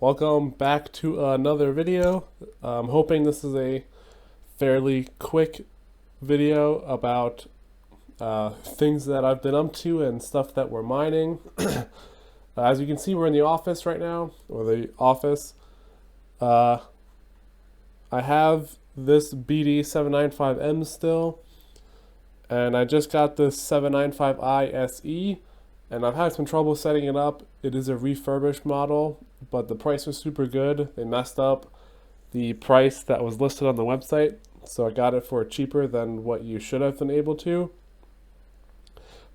Welcome back to another video. I'm hoping this is a fairly quick video about things that I've been up to and stuff that we're mining. As you can see, we're in the office right now, or the office. I have this BD795M still, and I just got this 795i SE, and I've had some trouble setting it up. It is a refurbished model, but the price was super good. They messed up the price that was listed on the website, so I got it for cheaper than what you should have been able to.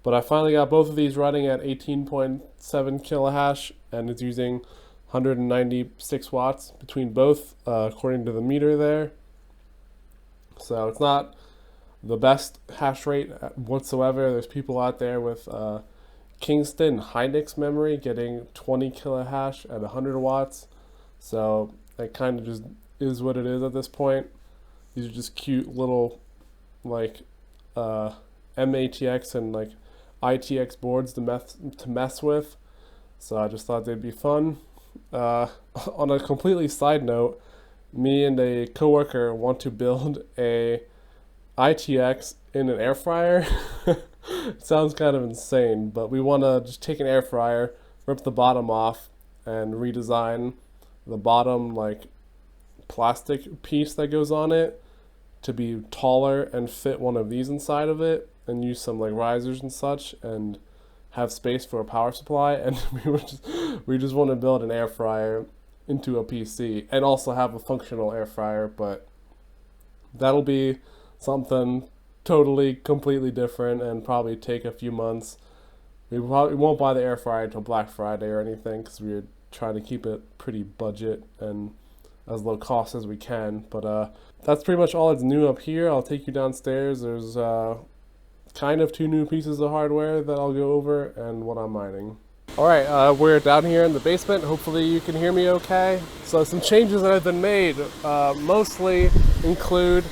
But I finally got both of these running at 18.7 kilohash, and it's using 196 watts between both, according to the meter there. So it's not the best hash rate whatsoever. There's people out there with Kingston Hynix memory getting 20 kilohash at 100 watts. So that kind of just is what it is at this point. These are just cute little like MATX and like ITX boards to mess with. So I just thought they'd be fun. On a completely side note, me and a coworker want to build a ITX in an air fryer. It sounds kind of insane, but we want to just take an air fryer, rip the bottom off, and redesign the bottom like plastic piece that goes on it to be taller and fit one of these inside of it, and use some like risers and such, and have space for a power supply. And we just want to build an air fryer into a PC and also have a functional air fryer, but that'll be something totally completely different and probably take a few months. We probably won't buy the air fryer until Black Friday or anything, because we're trying to keep it pretty budget and as low cost as we can. But that's pretty much all that's new up here. I'll take you downstairs. There's kind of two new pieces of hardware that I'll go over and what I'm mining. Alright, we're down here in the basement. Hopefully you can hear me okay. So some changes that have been made mostly include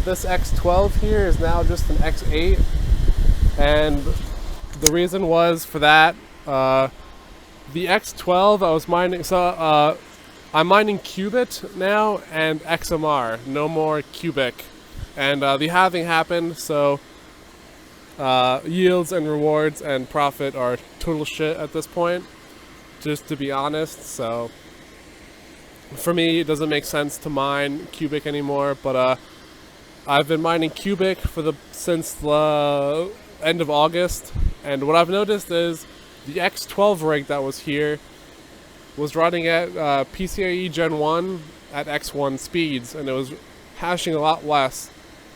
this X12 here is now just an X8, and the reason was for that, the X12 I was mining, so I'm mining qubit now and XMR, no more cubic, and the halving happened, so yields and rewards and profit are total shit at this point, just to be honest. So for me it doesn't make sense to mine cubic anymore, but I've been mining cubic since the end of August, and what I've noticed is the X12 rig that was here was running at PCIe Gen 1 at X1 speeds, and it was hashing a lot less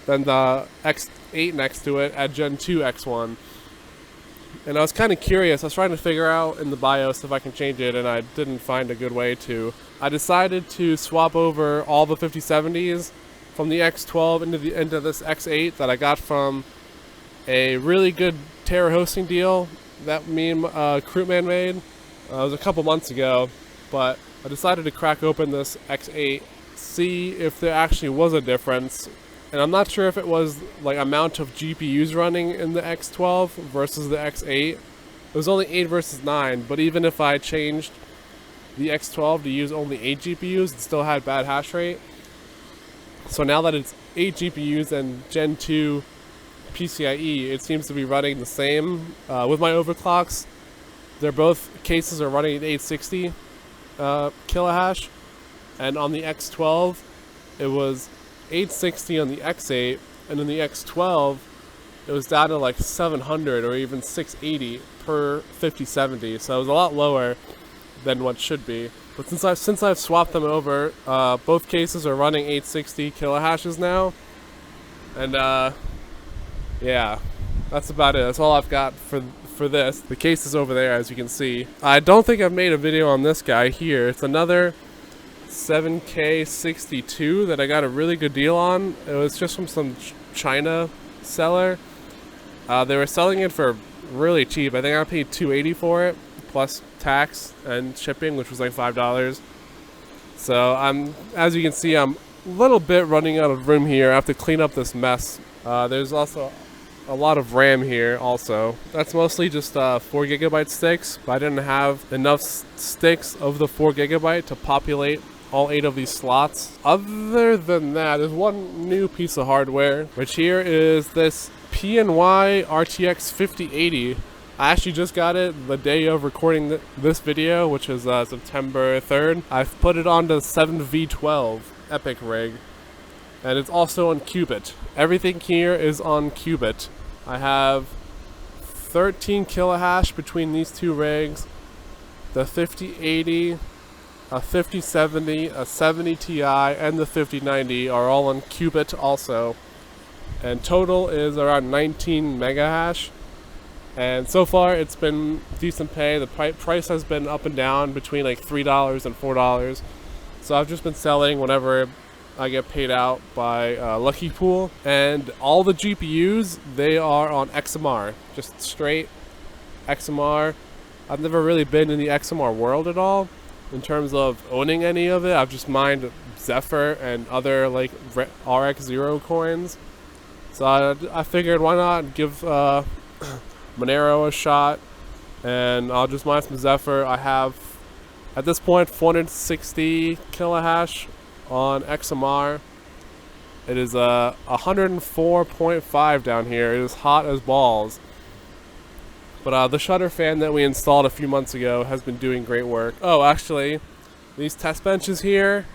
than the X8 next to it at Gen 2 X1. And I was kind of curious. I was trying to figure out in the BIOS if I can change it, and I didn't find a good way to. I decided to swap over all the 5070s from the X12 into this X8 that I got from a really good Terra hosting deal that me and Crewman made. It was a couple months ago, but I decided to crack open this X8, see if there actually was a difference. And I'm not sure if it was like amount of GPUs running in the X12 versus the X8. It was only 8 versus 9, but even if I changed the X12 to use only 8 GPUs, it still had bad hash rate. So now that it's 8 GPUs and Gen 2 PCIe, it seems to be running the same. With my overclocks, they're both cases are running at 860 kilohash, and on the X12 it was 860 on the X8, and in the X12 it was down to like 700 or even 680 per 5070, so it was a lot lower than what should be. But since I've swapped them over, both cases are running 860 kilohashes now, and yeah, that's about it. That's all I've got for this. The case is over there, as you can see. I don't think I've made a video on this guy here. It's another 7K62 that I got a really good deal on. It was just from some China seller. They were selling it for really cheap. I think I paid $280 for it, plus tax and shipping, which was like $5. So as you can see, I'm a little bit running out of room here. I have to clean up this mess. There's also a lot of RAM here also. That's mostly just 4GB sticks, but I didn't have enough sticks of the 4GB to populate all 8 of these slots. Other than that, there's one new piece of hardware, which here is this PNY RTX 5080. I actually just got it the day of recording this video, which is September 3rd. I've put it on the 7V12 Epic rig, and it's also on Qubit. Everything here is on Qubit. I have 13 kilohash between these two rigs. The 5080, a 5070, a 70 Ti, and the 5090 are all on Qubit also. And total is around 19 megahash. And so far it's been decent pay. The price has been up and down between like $3 and $4. So I've just been selling whenever I get paid out by Lucky Pool. And all the GPUs, they are on XMR, just straight XMR. I've never really been in the XMR world at all in terms of owning any of it. I've just mined Zephyr and other like RX0 coins. So I figured why not give Monero a shot, and I'll just mine some Zephyr. I have at this point 460 kilohash on XMR. It is 104.5 down here. It is hot as balls. But the shutter fan that we installed a few months ago has been doing great work. Oh, actually, these test benches here,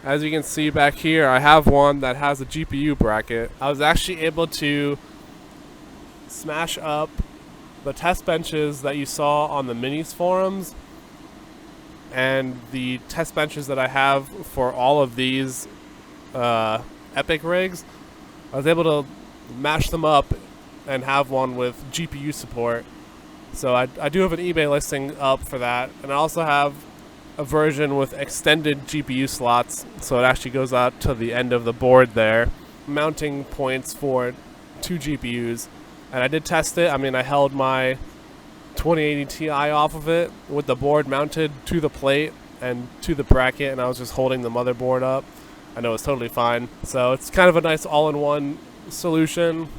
as you can see back here, I have one that has a GPU bracket. I was actually able to smash up the test benches that you saw on the minis forums and the test benches that I have for all of these Epic rigs. I was able to mash them up and have one with GPU support. So I do have an eBay listing up for that, and I also have a version with extended GPU slots, so it actually goes out to the end of the board there. Mounting points for 2 GPUs. And I did test it. I mean, I held my 2080 Ti off of it with the board mounted to the plate and to the bracket, and I was just holding the motherboard up. I know it's totally fine. So it's kind of a nice all-in-one solution.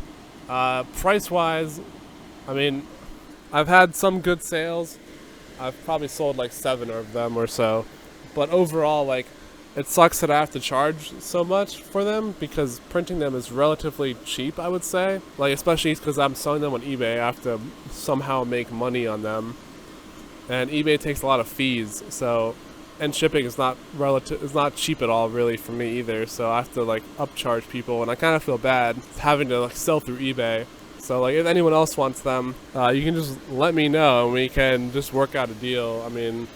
Price-wise, I mean, I've had some good sales. I've probably sold like 7 of them or so. But overall, like, it sucks that I have to charge so much for them because printing them is relatively cheap, I would say. Like, especially because I'm selling them on eBay, I have to somehow make money on them. And eBay takes a lot of fees, so, and shipping is not cheap at all really for me either. So I have to like upcharge people, and I kind of feel bad having to like sell through eBay. So like if anyone else wants them, you can just let me know and we can just work out a deal. I mean,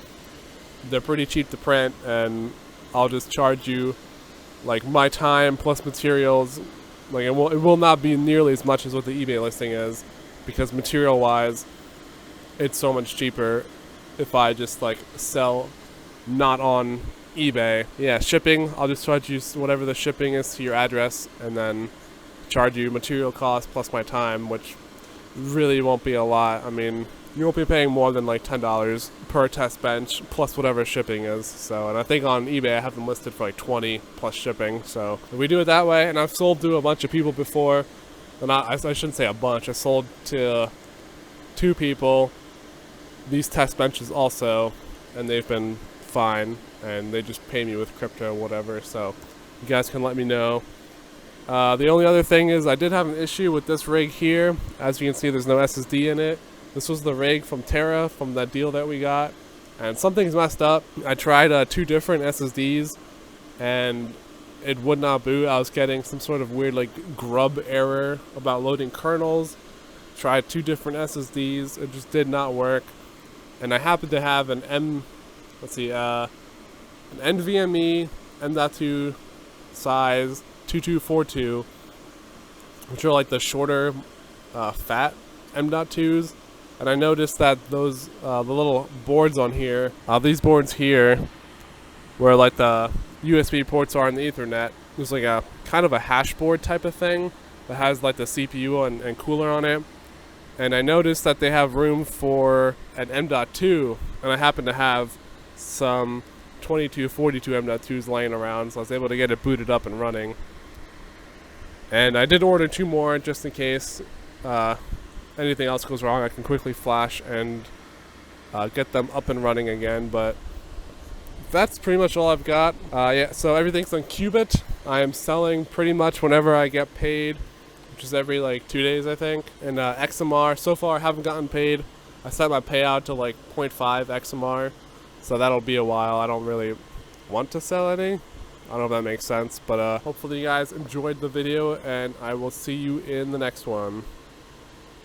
they're pretty cheap to print, and I'll just charge you like my time plus materials. Like it will not be nearly as much as what the eBay listing is, because material wise it's so much cheaper if I just like sell not on eBay. Yeah, shipping, I'll just charge you whatever the shipping is to your address, and then charge you material costs plus my time, which really won't be a lot. I mean, you won't be paying more than like $10 per test bench plus whatever shipping is. So, and I think on eBay I have them listed for like 20 plus shipping. So if we do it that way, and I've sold to a bunch of people before, and I shouldn't say a bunch, I sold to 2 people these test benches also, and they've been fine, and they just pay me with crypto or whatever. So you guys can let me know. The only other thing is I did have an issue with this rig here. As you can see, there's no SSD in it. This was the rig from Terra, from that deal that we got, and something's messed up. I tried 2 different SSDs, and it would not boot. I was getting some sort of weird like grub error about loading kernels. Tried 2 different SSDs, it just did not work. And I happened to have an an NVMe M.2 size 2242, which are like the shorter, fat M.2s. And I noticed that those the little boards on here, these boards here, where like the USB ports are in the Ethernet, there's like a kind of a hash board type of thing that has like the CPU and cooler on it. And I noticed that they have room for an M.2, and I happen to have some 2242 M.2s laying around, so I was able to get it booted up and running. And I did order 2 more just in case anything else goes wrong, I can quickly flash and get them up and running again. But that's pretty much all I've got. Yeah, so everything's on Qubit. I am selling pretty much whenever I get paid, which is every like 2 days, I think. And XMR, so far I haven't gotten paid. I set my payout to like 0.5 XMR, so that'll be a while. I don't really want to sell any. I don't know if that makes sense, but hopefully you guys enjoyed the video, and I will see you in the next one.